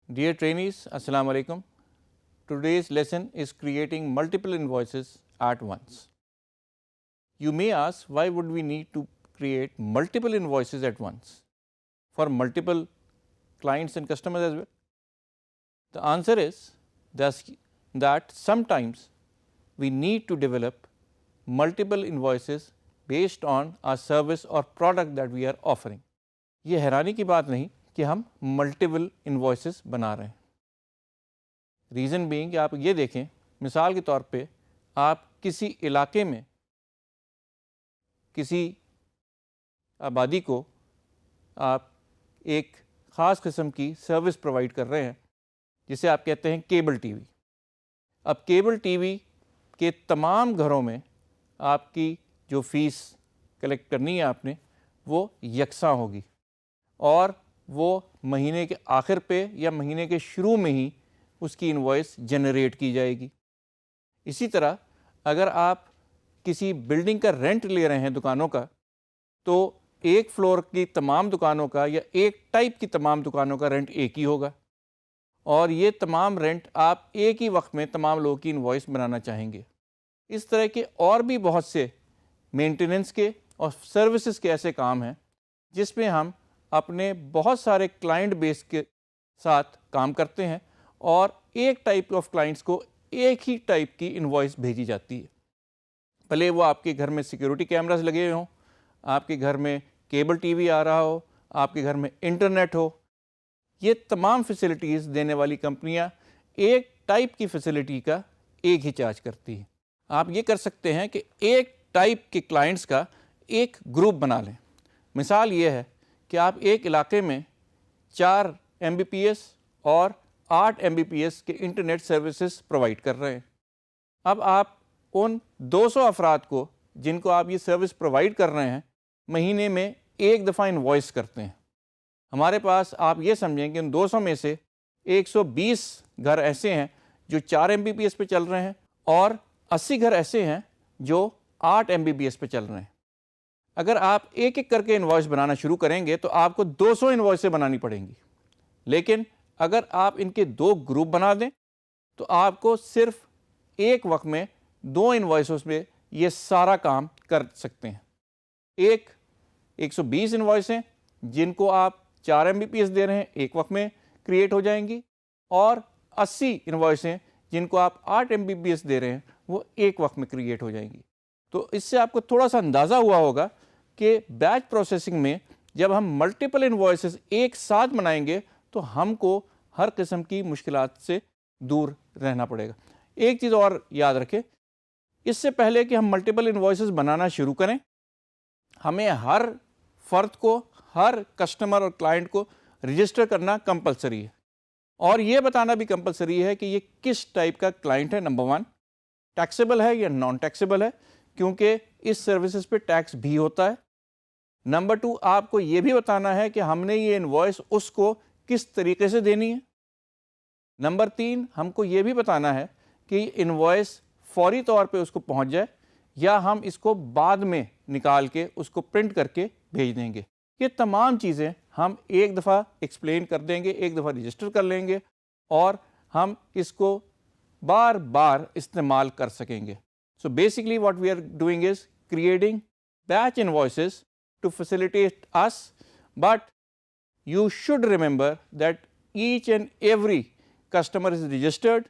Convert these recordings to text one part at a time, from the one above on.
Dear trainees, Assalamu alaikum. Today's lesson is creating multiple invoices at once. You may ask, why would we need to create multiple invoices at once for multiple clients and customers as well? The answer is that sometimes we need to develop multiple invoices based on a service or product that we are offering. یہ حیرانی کی بات نہیں کہ ہم multiple invoices بنا رہے ہیں. ریزن بینگ کہ آپ یہ دیکھیں، مثال کے طور پہ آپ کسی علاقے میں کسی آبادی کو آپ ایک خاص قسم کی سروس پرووائڈ کر رہے ہیں جسے آپ کہتے ہیں کیبل ٹی وی. اب کیبل ٹی وی کے تمام گھروں میں آپ کی جو فیس کلیکٹ کرنی ہے آپ نے وہ یکساں ہوگی اور وہ مہینے کے آخر پہ یا مہینے کے شروع میں ہی اس کی انوائس جنریٹ کی جائے گی. اسی طرح اگر آپ کسی بلڈنگ کا رینٹ لے رہے ہیں دکانوں کا، تو ایک فلور کی تمام دکانوں کا یا ایک ٹائپ کی تمام دکانوں کا رینٹ ایک ہی ہوگا اور یہ تمام رینٹ آپ ایک ہی وقت میں تمام لوگوں کی انوائس بنانا چاہیں گے. اس طرح کے اور بھی بہت سے مینٹیننس کے اور سروسز کے ایسے کام ہیں جس میں ہم اپنے بہت سارے کلائنٹ بیس کے ساتھ کام کرتے ہیں اور ایک ٹائپ آف کلائنٹس کو ایک ہی ٹائپ کی انوائس بھیجی جاتی ہے. بھلے وہ آپ کے گھر میں سیکیورٹی کیمراز لگے ہوں، آپ کے گھر میں کیبل ٹی وی آ رہا ہو، آپ کے گھر میں انٹرنیٹ ہو، یہ تمام فیسلٹیز دینے والی کمپنیاں ایک ٹائپ کی فیسلٹی کا ایک ہی چارج کرتی ہیں. آپ یہ کر سکتے ہیں کہ ایک ٹائپ کے کلائنٹس کا ایک گروپ بنا لیں. مثال یہ ہے کہ آپ ایک علاقے میں 4 Mbps اور 8 Mbps کے انٹرنیٹ سروسز پرووائڈ کر رہے ہیں. اب آپ ان 200 افراد کو جن کو آپ یہ سروس پرووائڈ کر رہے ہیں مہینے میں ایک دفعہ انوائس کرتے ہیں. ہمارے پاس آپ یہ سمجھیں کہ ان 200 میں سے 120 گھر ایسے ہیں جو 4 Mbps پہ چل رہے ہیں اور 80 گھر ایسے ہیں جو 8 Mbps پہ چل رہے ہیں. اگر آپ ایک ایک کر کے انوائس بنانا شروع کریں گے تو آپ کو 200 انوائسیں بنانی پڑیں گی. لیکن اگر آپ ان کے 2 گروپ بنا دیں تو آپ کو صرف ایک وقت میں 2 انوائسز میں یہ سارا کام کر سکتے ہیں. ایک 120 انوائسیں جن کو آپ 4 Mbps دے رہے ہیں ایک وقت میں کریٹ ہو جائیں گی اور 80 انوائسیں جن کو آپ 8 Mbps دے رہے ہیں وہ ایک وقت میں کریٹ ہو جائیں گی. تو اس سے آپ کو تھوڑا سا اندازہ ہوا ہوگا کہ بیچ پروسیسنگ میں جب ہم ملٹیپل انوائسز ایک ساتھ بنائیں گے تو ہم کو ہر قسم کی مشکلات سے دور رہنا پڑے گا. ایک چیز اور یاد رکھیں، اس سے پہلے کہ ہم ملٹیپل انوائسز بنانا شروع کریں ہمیں ہر فرد کو، ہر کسٹمر اور کلائنٹ کو رجسٹر کرنا کمپلسری ہے اور یہ بتانا بھی کمپلسری ہے کہ یہ کس ٹائپ کا کلائنٹ ہے. نمبر 1 ٹیکسیبل ہے یا نان ٹیکسیبل ہے، کیونکہ اس سروسز پہ ٹیکس بھی ہوتا ہے. نمبر 2 آپ کو یہ بھی بتانا ہے کہ ہم نے یہ انوائس اس کو کس طریقے سے دینی ہے. نمبر 3 ہم کو یہ بھی بتانا ہے کہ انوائس فوری طور پہ اس کو پہنچ جائے یا ہم اس کو بعد میں نکال کے اس کو پرنٹ کر کے بھیج دیں گے. یہ تمام چیزیں ہم ایک دفعہ ایکسپلین کر دیں گے، ایک دفعہ رجسٹر کر لیں گے اور ہم اس کو بار بار استعمال کر سکیں گے. So basically what we are doing is creating batch invoices to facilitate us, but you should remember that each and every customer is registered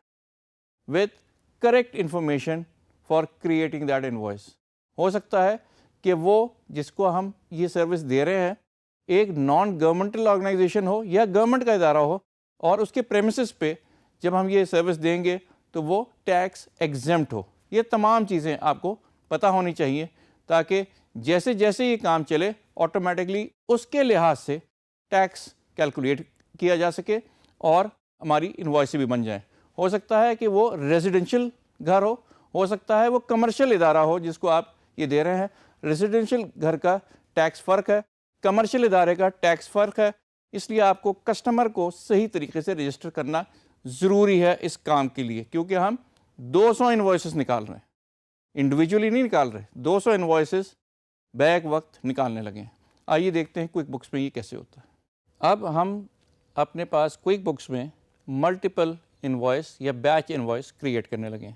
with correct information for creating that invoice. ہو سکتا ہے کہ وہ جس کو ہم یہ service دے رہے ہیں ایک نان گورنمنٹل آرگنائزیشن ہو یا گورنمنٹ کا ادارہ ہو اور اس کے پریمیسز پہ جب ہم یہ سروس دیں گے تو وہ ٹیکس ایگزمپٹ ہو. یہ تمام چیزیں آپ کو پتہ ہونی چاہیے تاکہ جیسے جیسے یہ کام چلے آٹومیٹکلی اس کے لحاظ سے ٹیکس کیلکولیٹ کیا جا سکے اور ہماری انوائسیں بھی بن جائیں. ہو سکتا ہے کہ وہ ریزیڈینشیل گھر ہو سکتا ہے وہ کمرشل ادارہ ہو جس کو آپ یہ دے رہے ہیں. ریزیڈینشیل گھر کا ٹیکس فرق ہے، کمرشل ادارے کا ٹیکس فرق ہے، اس لیے آپ کو کسٹمر کو صحیح طریقے سے رجسٹر کرنا ضروری ہے اس کام کے لیے، کیونکہ ہم 200 انوائسز نکال رہے ہیں، انڈیویجولی نہیں نکال رہے، 200 انوائسز بیک وقت نکالنے لگے ہیں. آئیے دیکھتے ہیں کوئک بکس میں یہ کیسے ہوتا ہے. اب ہم اپنے پاس کوئک بکس میں ملٹیپل انوائس یا بیچ انوائس کریٹ کرنے لگے ہیں۔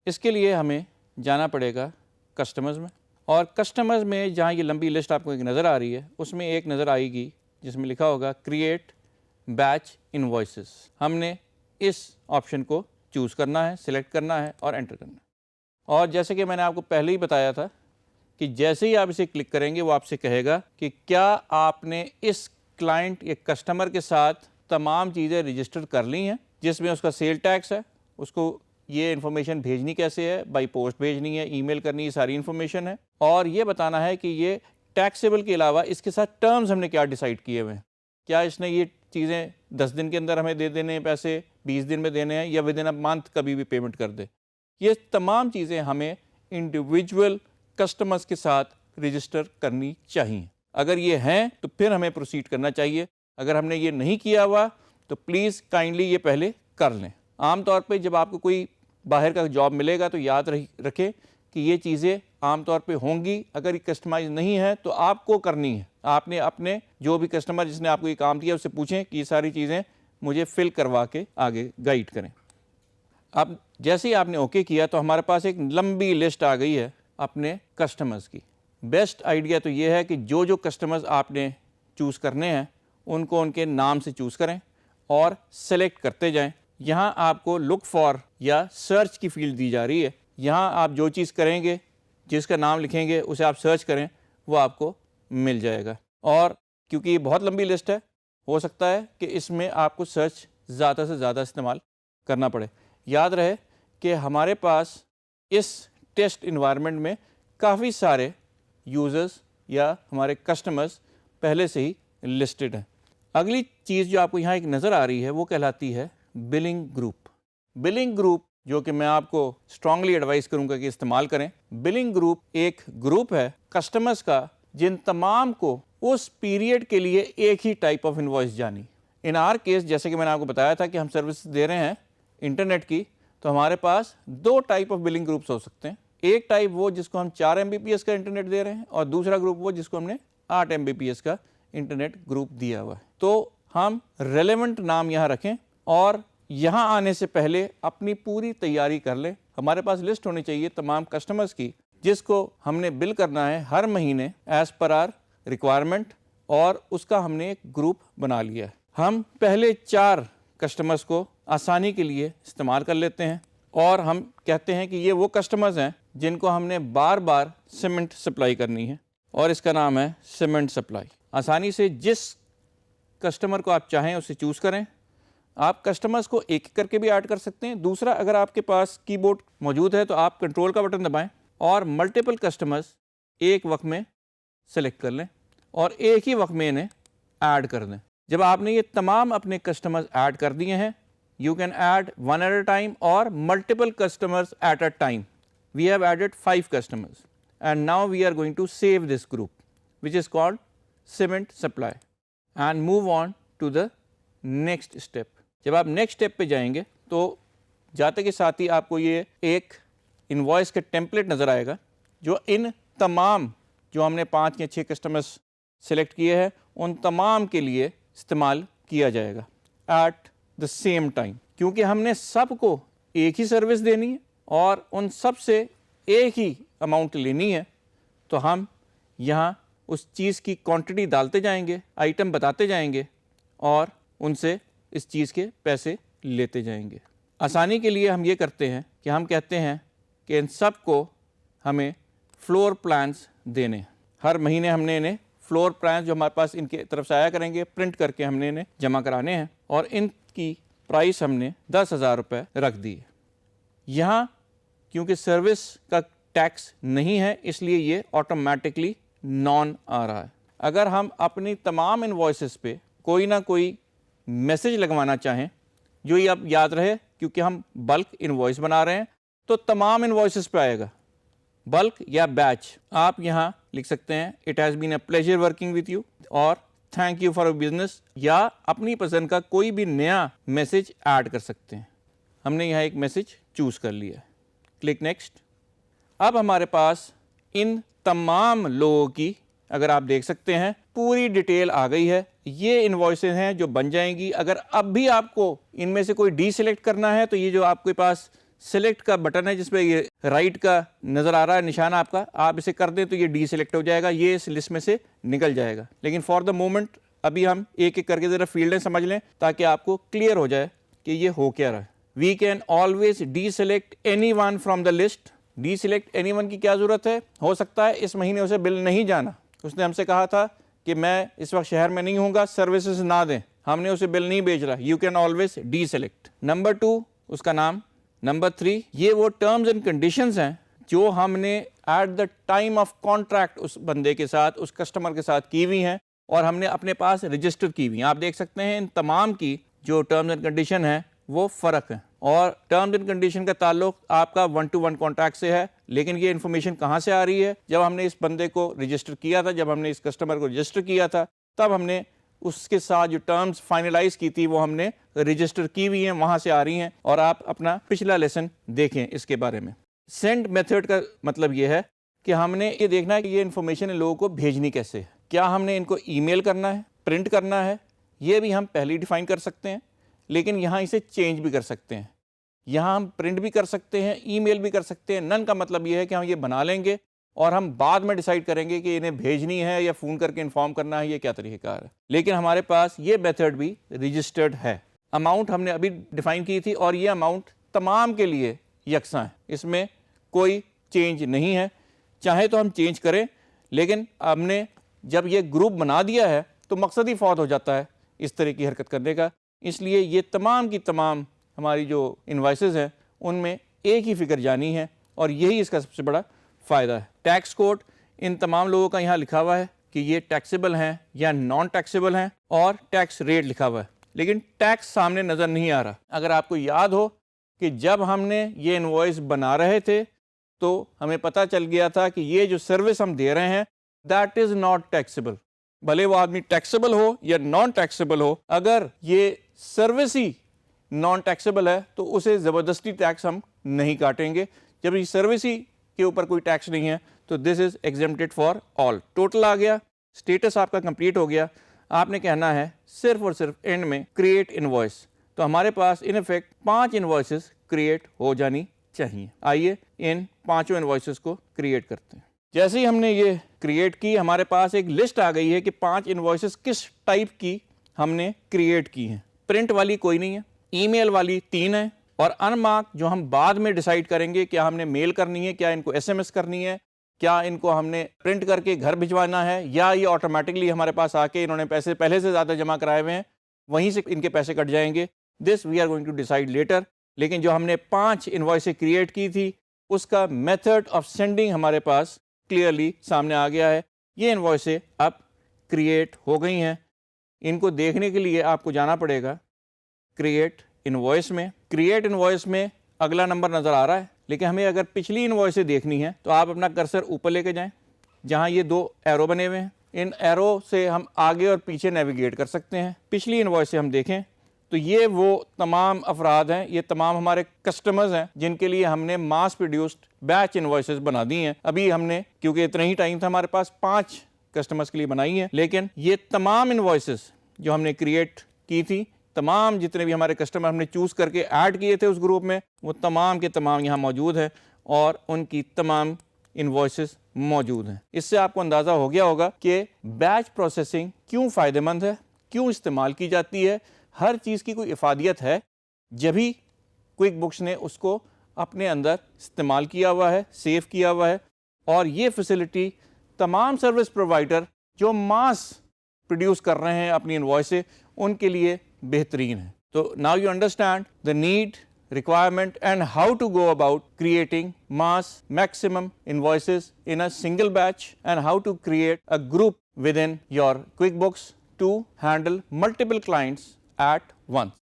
اس کے لیے ہمیں جانا پڑے گا کسٹمرز میں، اور کسٹمرز میں جہاں یہ لمبی لسٹ آپ کو ایک نظر آ رہی ہے اس میں ایک نظر آئے گی جس میں لکھا ہوگا کریٹ بیچ انوائسز۔ ہم نے اس آپشن کو چوز کرنا ہے، سلیکٹ کرنا ہے اور انٹر کرنا ہے۔ اور جیسے کہ میں نے آپ کو پہلے ہی بتایا تھا کہ جیسے ہی آپ اسے کلک کریں گے وہ آپ سے کہے گا کہ کیا آپ نے اس کلائنٹ یا کسٹمر کے ساتھ تمام چیزیں رجسٹر کر لی ہیں، جس میں اس کا سیل ٹیکس ہے، اس کو یہ انفارمیشن بھیجنی کیسے ہے، بائی پوسٹ بھیجنی ہے، ای میل کرنی ہے، ساری انفارمیشن ہے، اور یہ بتانا ہے کہ یہ ٹیکسیبل کے علاوہ اس کے ساتھ ٹرمز ہم نے کیا ڈیسائیڈ کیے ہوئے ہیں، کیا اس نے یہ چیزیں 10 دن کے اندر ہمیں دے دینے ہیں پیسے، 20 دن میں دینے ہیں، یا ود ان اے منتھ کبھی بھی پیمنٹ کر دے۔ یہ تمام چیزیں ہمیں انڈیویجول کسٹمرز کے ساتھ رجسٹر کرنی چاہیے۔ اگر یہ ہیں تو پھر ہمیں پروسیڈ کرنا چاہیے، اگر ہم نے یہ نہیں کیا ہوا تو پلیز کائنڈلی یہ پہلے کر لیں۔ عام طور پہ جب آپ کو کوئی باہر کا جاب ملے گا تو یاد رکھیں کہ یہ چیزیں عام طور پہ ہوں گی، اگر یہ کسٹمائز نہیں ہے تو آپ کو کرنی ہے۔ آپ نے اپنے جو بھی کسٹمر جس نے آپ کو یہ کام دیا اس سے پوچھیں کہ یہ ساری چیزیں مجھے فل کروا کے آگے گائیڈ کریں۔ اب جیسے ہی آپ نے اوکے کیا تو ہمارے پاس ایک لمبی لسٹ آ گئی ہے اپنے کسٹمرز کی۔ بیسٹ آئیڈیا تو یہ ہے کہ جو کسٹمرز آپ نے چوز کرنے ہیں ان کو ان کے نام سے چوز کریں اور سلیکٹ کرتے جائیں۔ یہاں آپ کو لک فار یا سرچ کی فیلڈ دی جا رہی ہے، یہاں آپ جو چیز کریں گے، جس کا نام لکھیں گے اسے آپ سرچ کریں، وہ آپ کو مل جائے گا۔ اور کیونکہ یہ بہت لمبی لسٹ ہے، ہو سکتا ہے کہ اس میں آپ کو سرچ زیادہ سے زیادہ استعمال کرنا پڑے۔ یاد رہے کہ ہمارے پاس اس ٹیسٹ انوائرمنٹ میں کافی سارے یوزرز یا ہمارے کسٹمرز پہلے سے ہی لسٹڈ ہیں۔ اگلی چیز جو آپ کو یہاں ایک نظر آ رہی ہے وہ کہلاتی ہے بلنگ گروپ۔ بلنگ گروپ جو کہ میں آپ کو اسٹرانگلی ایڈوائز کروں گا کہ استعمال کریں۔ بلنگ گروپ ایک گروپ ہے کسٹمرز کا جن تمام کو اس پیریڈ کے لیے ایک ہی ٹائپ آف انوائس جانی۔ ان آر کیس جیسے کہ میں نے آپ کو بتایا تھا کہ ہم سروس دے رہے ہیں انٹرنیٹ کی، تو ہمارے پاس 2 ٹائپ آف بلنگ گروپس ہو سکتے ہیں۔ ایک ٹائپ وہ جس کو ہم 4 MBPS کا انٹرنیٹ دے رہے ہیں، اور دوسرا گروپ وہ جس کو ہم نے 8 MBPS کا انٹرنیٹ گروپ دیا ہوا ہے۔ تو ہم ریلیونٹ نام یہاں رکھیں اور یہاں آنے سے پہلے اپنی پوری تیاری کر لیں۔ ہمارے پاس لسٹ ہونی چاہیے تمام کسٹمرز کی جس کو ہم نے بل کرنا ہے ہر مہینے ایز پر آر ریکوائرمنٹ، اور اس کا ہم نے ایک گروپ بنا لیا ہے۔ ہم پہلے 4 کسٹمرز کو آسانی کے لیے استعمال کر لیتے ہیں، اور ہم کہتے ہیں کہ یہ وہ کسٹمرز ہیں جن کو ہم نے بار بار سیمنٹ سپلائی کرنی ہے، اور اس کا نام ہے سیمنٹ سپلائی۔ آسانی سے جس کسٹمر کو آپ چاہیں اسے چوز کریں۔ آپ کسٹمرز کو ایک کر کے بھی ایڈ کر سکتے ہیں۔ دوسرا، اگر آپ کے پاس کی بورڈ موجود ہے تو آپ کنٹرول کا بٹن دبائیں اور ملٹیپل کسٹمرز ایک وقت میں سلیکٹ کر لیں اور ایک ہی وقت میں انہیں ایڈ کر دیں۔ جب آپ نے یہ تمام اپنے کسٹمرز ایڈ کر دیے ہیں، you can add one at a time or multiple customers at a time. We have added 5 customers and now we are going to save this group which is called cement supply and move on to the next step. جب آپ next step پہ جائیں گے تو جاتے کے ساتھ ہی آپ کو یہ ایک انوائس کا ٹیمپلیٹ نظر آئے گا جو ان تمام جو ہم نے 5 یا 6 کسٹمرز سلیکٹ کیے ہیں ان تمام کے لیے استعمال کیا جائے گا ایٹ دا سیم ٹائم، کیونکہ ہم نے سب کو ایک ہی سروس دینی ہے اور ان سب سے ایک ہی اماؤنٹ لینی ہے، تو ہم یہاں اس چیز کی کوانٹٹی ڈالتے جائیں گے، آئٹم بتاتے جائیں گے اور ان سے اس چیز کے پیسے لیتے جائیں گے۔ آسانی کے لیے ہم یہ کرتے ہیں کہ ہم کہتے ہیں کہ ان سب کو ہمیں فلور پلانز دینے ہیں۔ ہر مہینے ہم نے انہیں فلور پلانز جو ہمارے پاس ان کی طرف سے آیا کریں گے پرنٹ کر کے ہم نے انہیں جمع کرانے ہیں، اور ان کی پرائس ہم نے 10,000 روپے رکھ دی ہے۔ یہاں کیونکہ سروس کا ٹیکس نہیں ہے اس لیے یہ آٹومیٹکلی نان آ رہا ہے۔ اگر ہم اپنی تمام انوائسز پہ کوئی نہ کوئی میسج لگوانا چاہیں، جو یہ اب یاد رہے کیونکہ ہم بلک انوائس بنا رہے ہیں تو تمام انوائسز پہ آئے گا، بلک یا بیچ۔ آپ یہاں لکھ سکتے ہیں it has been a pleasure working with you, اور thank you for your business, یا اپنی پسند کا کوئی بھی نیا میسج ایڈ کر سکتے ہیں۔ ہم نے یہاں ایک میسج چوز کر لیا ہے، کلک نیکسٹ۔ اب ہمارے پاس ان تمام لوگوں کی، اگر آپ دیکھ سکتے ہیں، پوری ڈیٹیل آ گئی ہے. یہ انوائسز ہیں جو بن جائیں گی. اگر اب بھی آپ کو ان میں سے کوئی ڈی سلیکٹ کرنا ہے تو یہ جو آپ کے پاس سلیکٹ کا بٹن ہے جس پہ یہ رائٹ کا نظر آ رہا ہے نشان آپ کا, آپ اسے کر دیں تو یہ ڈی سلیکٹ ہو جائے گا, یہ اس لسٹ میں سے نکل جائے گا. لیکن فار دا مومنٹ ابھی ہم ایک ایک کر کے ذرا فیلڈیں سمجھ لیں تاکہ آپ کو کلیئر ہو جائے کہ یہ ہو کیا رہا ہے. We can always deselect any one from the list. Deselect any one کی کیا ضرورت ہے؟ ہو سکتا ہے اس مہینے اسے بل نہیں جانا, اس نے ہم سے کہا تھا کہ میں اس وقت شہر میں نہیں ہوں گا, سروسز نہ دیں, ہم نے اسے بل نہیں بھیج رہا. You can always D select. Number 2 اس کا نام. نمبر 3 یہ وہ ٹرمز اینڈ کنڈیشنز ہیں جو ہم نے at the time of contract اس بندے کے ساتھ, اس کسٹمر کے ساتھ کی ہوئی ہیں اور ہم نے اپنے پاس رجسٹر کی ہوئی ہیں. آپ دیکھ سکتے ہیں ان تمام کی جو ٹرمز اینڈ کنڈیشن ہیں وہ فرق ہے, اور ٹرمز اینڈ کنڈیشن کا تعلق آپ کا 1-to-1 کانٹریکٹ سے ہے. لیکن یہ انفارمیشن کہاں سے آ رہی ہے؟ جب ہم نے اس بندے کو رجسٹر کیا تھا, جب ہم نے اس کسٹمر کو رجسٹر کیا تھا, تب ہم نے اس کے ساتھ جو ٹرمز فائنلائز کی تھی وہ ہم نے رجسٹر کی ہوئی ہیں, وہاں سے آ رہی ہیں. اور آپ اپنا پچھلا لیسن دیکھیں اس کے بارے میں. سینڈ میتھڈ کا مطلب یہ ہے کہ ہم نے یہ دیکھنا ہے کہ یہ انفارمیشن ان لوگوں کو بھیجنی کیسے ہے. کیا ہم نے ان کو ای میل کرنا ہے, پرنٹ کرنا ہے؟ یہ بھی ہم پہلے ڈیفائن کر سکتے ہیں, لیکن یہاں اسے چینج بھی کر سکتے ہیں. یہاں ہم پرنٹ بھی کر سکتے ہیں, ای میل بھی کر سکتے ہیں. نن کا مطلب یہ ہے کہ ہم یہ بنا لیں گے اور ہم بعد میں ڈیسائیڈ کریں گے کہ انہیں بھیجنی ہے یا فون کر کے انفارم کرنا ہے, یہ کیا طریقہ کار ہے. لیکن ہمارے پاس یہ میتھڈ بھی رجسٹرڈ ہے. اماؤنٹ ہم نے ابھی ڈیفائن کی تھی اور یہ اماؤنٹ تمام کے لیے یکساں ہے, اس میں کوئی چینج نہیں ہے. چاہے تو ہم چینج کریں, لیکن ہم نے جب یہ گروپ بنا دیا ہے تو مقصد ہی فوت ہو جاتا ہے اس طرح کی حرکت کرنے کا. اس لیے یہ تمام کی تمام ہماری جو انوائسز ہیں ان میں ایک ہی فگر جانی ہے, اور یہی اس کا سب سے بڑا فائدہ ہے. ٹیکس کوڈ ان تمام لوگوں کا یہاں لکھا ہوا ہے کہ یہ ٹیکسیبل ہیں یا نان ٹیکسیبل ہیں, اور ٹیکس ریٹ لکھا ہوا ہے, لیکن ٹیکس سامنے نظر نہیں آ رہا. اگر آپ کو یاد ہو کہ جب ہم نے یہ انوائس بنا رہے تھے تو ہمیں پتہ چل گیا تھا کہ یہ جو سروس ہم دے رہے ہیں دیٹ از ناٹ ٹیکسیبل. بھلے وہ آدمی ٹیکسیبل ہو یا نان ٹیکسیبل ہو, اگر یہ سروس ہی نان ٹیکسیبل ہے تو اسے زبردستی ٹیکس ہم نہیں کاٹیں گے. جب یہ سروس ہی کے اوپر کوئی ٹیکس نہیں ہے تو دس از ایگزمپٹڈ فار آل. ٹوٹل آ گیا, اسٹیٹس آپ کا کمپلیٹ ہو گیا. آپ نے کہنا ہے صرف اور صرف اینڈ میں کریٹ انوائس. تو ہمارے پاس ان افیکٹ 5 انوائسز کریٹ ہو جانی چاہیے. آئیے ان 5 انوائسز کو کریٹ کرتے ہیں. جیسے ہی ہم نے یہ کریٹ کی, ہمارے پاس ایک لسٹ آ گئی ہے کہ 5 انوائسز کس ٹائپ کی ہم نے کریٹ کی ہیں. پرنٹ والی کوئی نہیں ہے, ای میل والی 3 ہیں, اور ان مارک جو ہم بعد میں ڈیسائیڈ کریں گے کیا ہم نے میل کرنی ہے, کیا ان کو ایس ایم ایس کرنی ہے, کیا ان کو ہم نے پرنٹ کر کے گھر بھجوانا ہے, یا یہ آٹومیٹکلی ہمارے پاس آ کے انہوں نے پیسے پہلے سے زیادہ جمع کرائے ہوئے ہیں وہیں سے ان کے پیسے کٹ جائیں گے. This we are going to decide later. لیکن جو ہم نے 5 انوائسیں کریٹ کی تھی اس کا میتھڈ آف سینڈنگ ہمارے پاس کلیئرلی سامنے آ گیا ہے. یہ انوائسیں اب کریٹ ہو گئی ہیں. ان کو دیکھنے کے لیے آپ کو جانا پڑے گا کریٹ انوائس میں. کریٹ انوائس میں اگلا نمبر نظر آ رہا ہے, لیکن ہمیں اگر پچھلی انوائسیں دیکھنی ہے تو آپ اپنا کرسر اوپر لے کے جائیں جہاں یہ 2 ایرو بنے ہوئے ہیں. ان ایرو سے ہم آگے اور پیچھے نیویگیٹ کر سکتے ہیں. پچھلی انوائسیں ہم دیکھیں تو یہ وہ تمام افراد ہیں, یہ تمام ہمارے کسٹمرز ہیں جن کے لیے ہم نے ماس پروڈیوسڈ بیچ انوائسز بنا دی ہیں. ابھی ہم نے کیونکہ اتنا ہی ٹائم تھا ہمارے پاس 5 کسٹمرز کے لیے بنائی ہیں, لیکن یہ تمام انوائسز جو ہم نے کریٹ کی تھی, تمام جتنے بھی ہمارے کسٹمر ہم نے چوز کر کے ایڈ کیے تھے اس گروپ میں, وہ تمام کے تمام یہاں موجود ہیں اور ان کی تمام انوائسز موجود ہیں. اس سے آپ کو اندازہ ہو گیا ہوگا کہ بیچ پروسیسنگ کیوں فائدہ مند ہے, کیوں استعمال کی جاتی ہے. ہر چیز کی کوئی افادیت ہے, جبھی کوئک بکس نے اس کو اپنے اندر استعمال کیا ہوا ہے, سیو کیا ہوا ہے. اور یہ فیسلٹی تمام سروس پرووائڈر جو ماس پروڈیوس کر رہے ہیں اپنی انوائسیں, ان کے لیے بہترین ہے. تو now you understand the need, requirement and how to go about creating mass maximum invoices in a single batch, and how to create a group within your QuickBooks to handle multiple clients at once.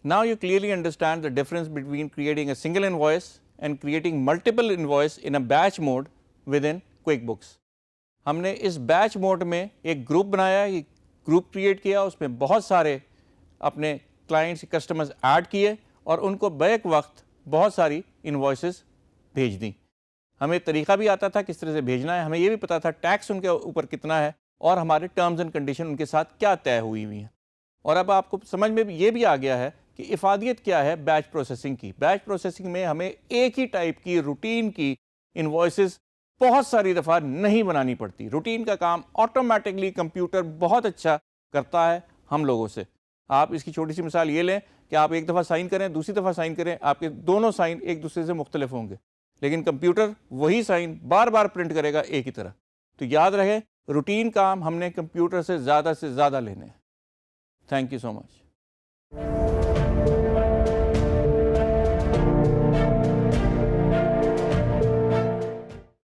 Now you clearly understand the difference between creating a single invoice and creating multiple invoice in a batch mode within QuickBooks. ہم نے اس بیچ mood میں ایک group بنایا, ایک group create کیا, اس میں بہت سارے اپنے کلائنٹس کسٹمرز ایڈ کیے اور ان کو بیک وقت بہت ساری انوائسز بھیج دیں. ہمیں طریقہ بھی آتا تھا کس طرح سے بھیجنا ہے, ہمیں یہ بھی پتا تھا ٹیکس ان کے اوپر کتنا ہے, اور ہمارے ٹرمز اینڈ کنڈیشن ان کے ساتھ کیا طے ہوئی ہوئی ہیں. اور اب آپ کو سمجھ میں یہ بھی آ گیا ہے کہ افادیت کیا ہے بیچ پروسیسنگ کی. بیچ پروسیسنگ میں ہمیں ایک ہی ٹائپ کی روٹین کی انوائسز بہت ساری دفعہ نہیں بنانی پڑتی. روٹین کا کام آٹومیٹکلی کمپیوٹر بہت اچھا کرتا ہے ہم لوگوں سے. آپ اس کی چھوٹی سی مثال یہ لیں کہ آپ ایک دفعہ سائن کریں, دوسری دفعہ سائن کریں, آپ کے دونوں سائن ایک دوسرے سے مختلف ہوں گے, لیکن کمپیوٹر وہی سائن بار بار پرنٹ کرے گا ایک ہی طرح. تو یاد رہے روٹین کام ہم نے کمپیوٹر سے زیادہ لینے ہیں. Thank you so much.